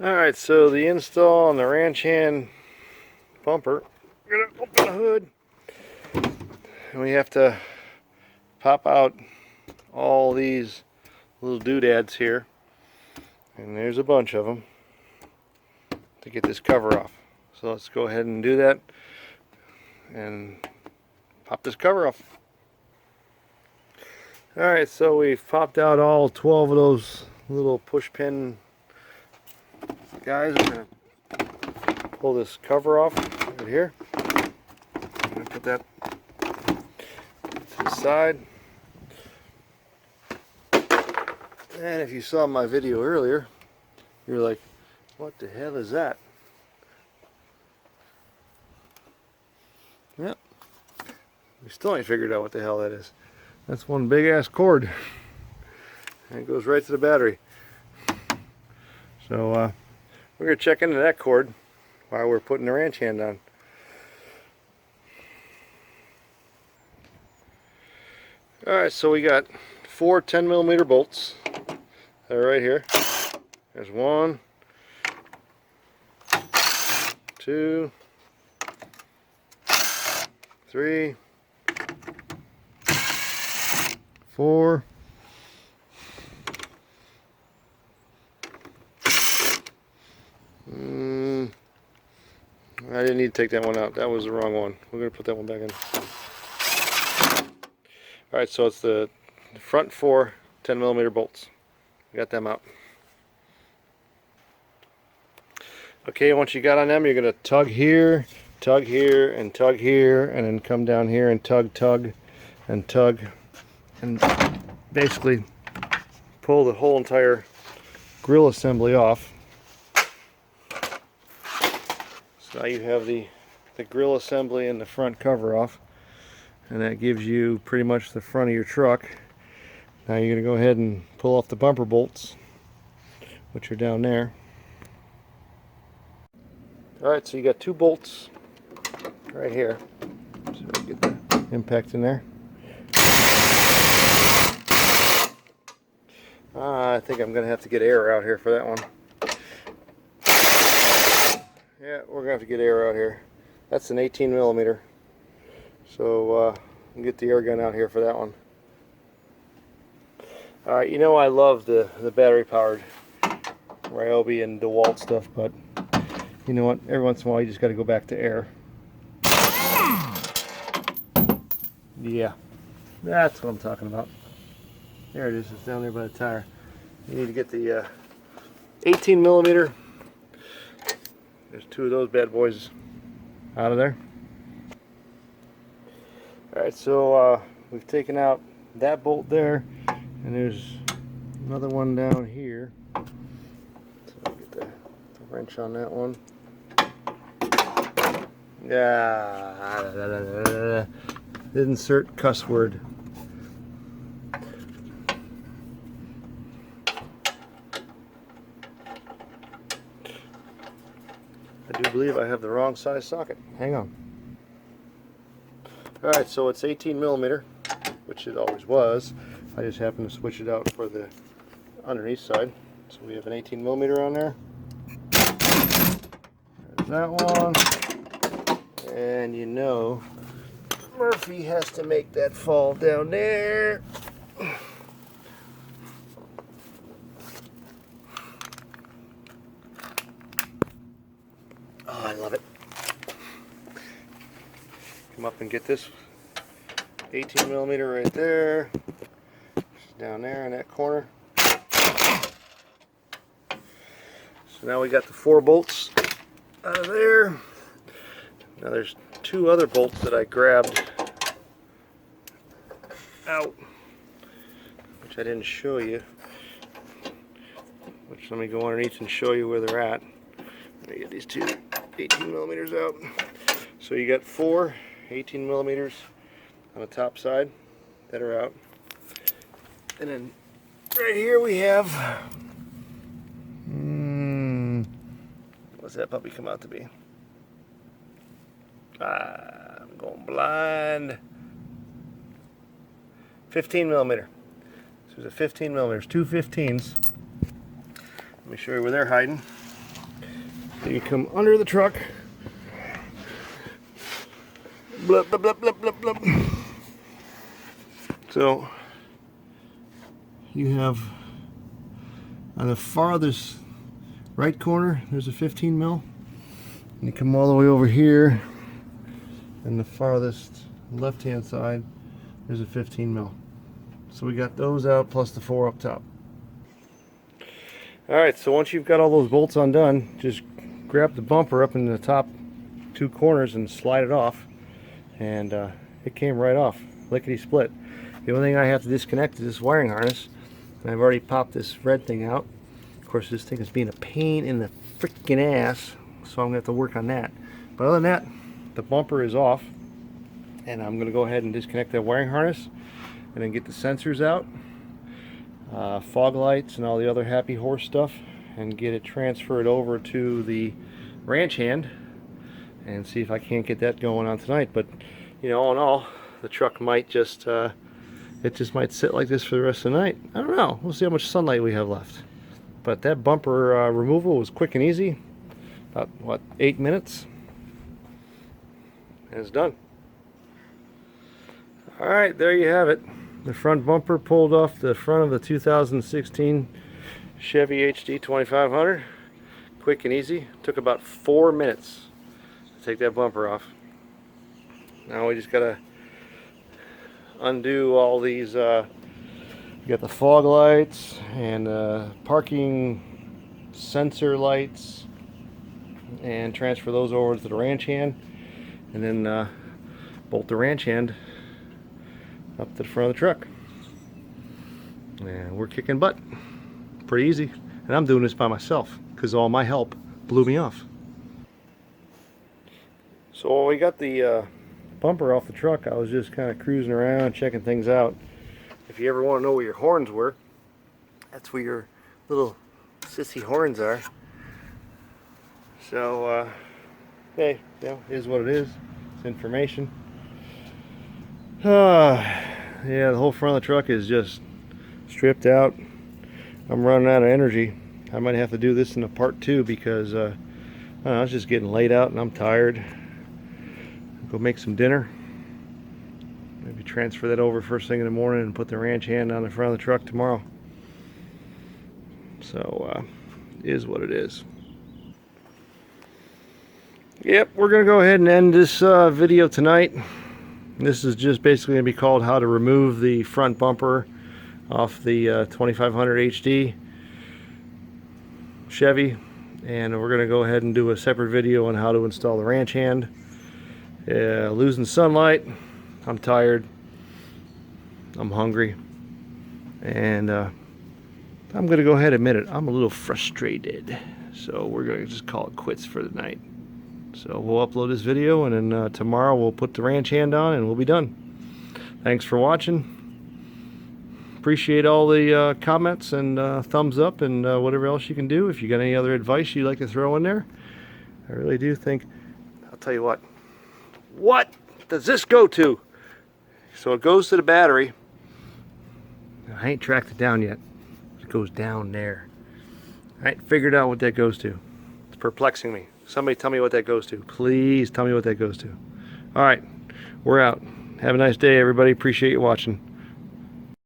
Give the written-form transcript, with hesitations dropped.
Alright, so the install on the ranch hand bumper, we're going to open the hood and we have to pop out all these little doodads here, and there's a bunch of them, to get this cover off. So let's go ahead and do that and pop this cover off. Alright, so we've popped out all 12 of those little push pin guys. I'm going to pull this cover off right here. I'm going to put that to the side. And if you saw my video earlier, you were like, what the hell is that? Yep. We still ain't figured out what the hell that is. That's one big ass cord. And it goes right to the battery. So we're going to check into that cord while we're putting the ranch hand on. Alright, so we got 4 10mm bolts. They're right here. There's 1, 2, 3, 4. I didn't need to take that one out. That was the wrong one. We're going to put that one back in. Alright, so it's the front 4 10mm bolts. Got them out. Okay, once you got on them, you're going to tug here, and tug here, and then come down here and tug, and basically pull the whole entire grill assembly off. So now you have the grill assembly and the front cover off, and that gives you pretty much the front of your truck. Now you're going to go ahead and pull off the bumper bolts, which are down there. Alright, so you got 2 bolts right here. So we get the impact in there. I think I'm going to have to get air out here for that one. Yeah, we're going to have to get air out here. That's an 18mm. So we'll get the air gun out here for that one. Alright, you know I love the battery powered Ryobi and DeWalt stuff, but you know what, every once in a while you just got to go back to air. Yeah, that's what I'm talking about. There it is, it's down there by the tire. You need to get the 18mm. There's 2 of those bad boys out of there. Alright, so we've taken out that bolt there, and there's another one down here. So I'll get the wrench on that one. Yeah, insert cuss word. I do believe I have the wrong size socket. Hang on. Alright, so it's 18mm, which it always was. I just happened to switch it out for the underneath side. So we have an 18mm on there. There's that one. And you know, Murphy has to make that fall down there. Oh, I love it. Come up and get this 18mm right there. It's down there in that corner. So now we got the 4 bolts out of there. Now there's 2 other bolts that I grabbed out, which I didn't show you. Which let me go underneath and show you where they're at. Let me get these 2 18mm out. So you got 4 18mm on the top side that are out, and then right here we have what's that puppy come out to be? I'm going blind. 15mm. So there's a 15mm. There's 2 15s. Let me show you where they're hiding. Then you come under the truck. Blub, blub, blub, blub, blub, blub. So you have on the farthest right corner, there's a 15 mil. And you come all the way over here, and the farthest left hand side, there's a 15 mil. So we got those out plus the 4 up top. Alright, so once you've got all those bolts undone, just grab the bumper up in the top 2 corners and slide it off. And it came right off, lickety split. The only thing I have to disconnect is this wiring harness. And I've already popped this red thing out. Of course, this thing is being a pain in the freaking ass, so I'm going to have to work on that. But other than that, the bumper is off. And I'm going to go ahead and disconnect that wiring harness and then get the sensors out, fog lights and all the other happy horse stuff, and get it transferred over to the ranch hand and see if I can't get that going on tonight. But you know, all in all, the truck might just it just might sit like this for the rest of the night. I don't know, we'll see how much sunlight we have left. But that bumper removal was quick and easy, about what, 8 minutes, and it's done. Alright, there you have it. The front bumper pulled off the front of the 2016 Chevy HD 2500. Quick and easy. Took about 4 minutes to take that bumper off. Now we just gotta undo all these. You got the fog lights and parking sensor lights, and transfer those over to the ranch hand, and then bolt the ranch hand up to the front of the truck. And we're kicking butt. Pretty easy. And I'm doing this by myself because all my help blew me off. So when we got the bumper off the truck, I was just kind of cruising around checking things out. If you ever want to know where your horns were, that's where your little sissy horns are. So hey, you know, it is what it is. It's information. Yeah, the whole front of the truck is just stripped out. I'm running out of energy. I might have to do this in a part 2 because I don't know, it's just getting laid out and I'm tired. Go make some dinner. Maybe transfer that over first thing in the morning and put the ranch hand on the front of the truck tomorrow. So it is what it is. Yep, we're gonna go ahead and end this video tonight. This is just basically going to be called how to remove the front bumper off the 2500 HD Chevy, and we're going to go ahead and do a separate video on how to install the ranch hand. Losing sunlight, I'm tired, I'm hungry, and I'm going to go ahead and admit it, I'm a little frustrated. So we're going to just call it quits for the night. So we'll upload this video, and then tomorrow we'll put the ranch hand on and we'll be done. Thanks for watching. Appreciate all the comments and thumbs up and whatever else you can do. If you got any other advice you'd like to throw in there, I really do think, I'll tell you what does this go to? So it goes to the battery. I ain't tracked it down yet. It goes down there. I ain't figured out what that goes to. It's perplexing me. Somebody tell me what that goes to. Please tell me what that goes to. All right, we're out. Have a nice day, everybody. Appreciate you watching.